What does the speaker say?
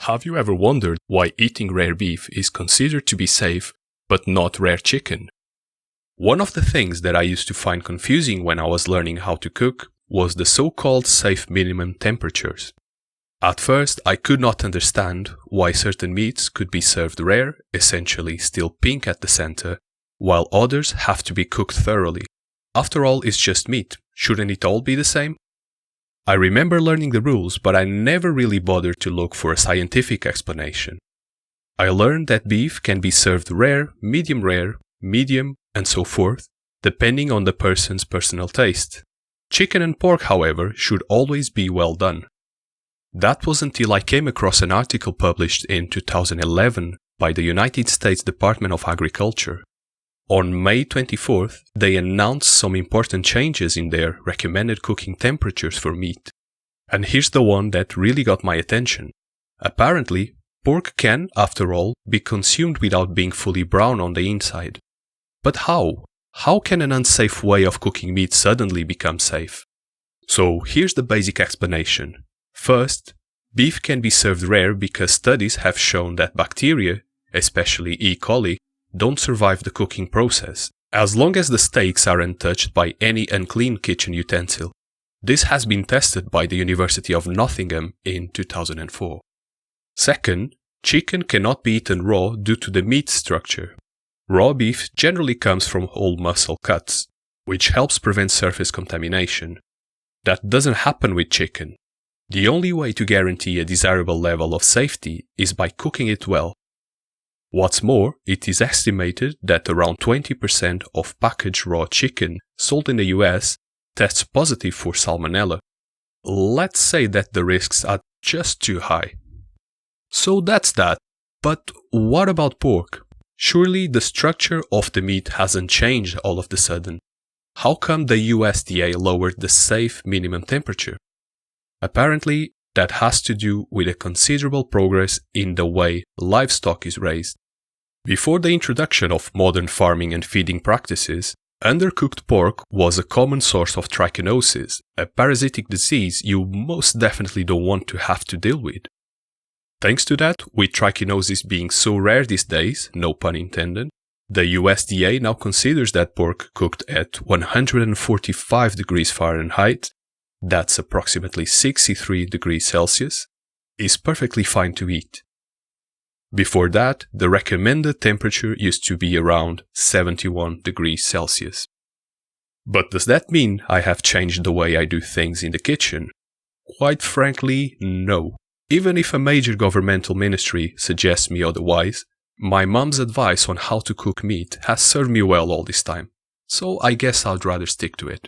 Have you ever wondered why eating rare beef is considered to be safe, but not rare chicken? One of the things that I used to find confusing when I was learning how to cook was the so-called safe minimum temperatures. At first, I could not understand why certain meats could be served rare, essentially still pink at the center, while others have to be cooked thoroughly. After all, it's just meat. Shouldn't it all be the same? I remember learning the rules, but I never really bothered to look for a scientific explanation. I learned that beef can be served rare, medium, and so forth, depending on the person's personal taste. Chicken and pork, however, should always be well done. That was until I came across an article published in 2011 by the United States Department of Agriculture. On May 24th, they announced some important changes in their recommended cooking temperatures for meat. And here's the one that really got my attention. Apparently, pork can, after all, be consumed without being fully brown on the inside. But how? How can an unsafe way of cooking meat suddenly become safe? So here's the basic explanation. First, beef can be served rare because studies have shown that bacteria, especially E.coli, don't survive the cooking process, as long as the steaks are untouched by any unclean kitchen utensil. This has been tested by the University of Nottingham in 2004. Second, chicken cannot be eaten raw due to the meat structure. Raw beef generally comes from whole muscle cuts, which helps prevent surface contamination. That doesn't happen with chicken. The only way to guarantee a desirable level of safety is by cooking it well. What's more, it is estimated that around 20% of packaged raw chicken sold in the US tests positive for salmonella. Let's say that the risks are just too high. So that's that. But what about pork? Surely the structure of the meat hasn't changed all of a sudden. How come the USDA lowered the safe minimum temperature? Apparently, that has to do with a considerable progress in the way livestock is raised. Before the introduction of modern farming and feeding practices, undercooked pork was a common source of trichinosis, a parasitic disease you most definitely don't want to have to deal with. Thanks to that, with trichinosis being so rare these days, no pun intended, the USDA now considers that pork cooked at 145 degrees Fahrenheit, that's approximately 63 degrees Celsius, is perfectly fine to eat. Before that, the recommended temperature used to be around 71 degrees Celsius. But does that mean I have changed the way I do things in the kitchen? Quite frankly, no. Even if a major governmental ministry suggests me otherwise, my mom's advice on how to cook meat has served me well all this time, so I guess I'd rather stick to it.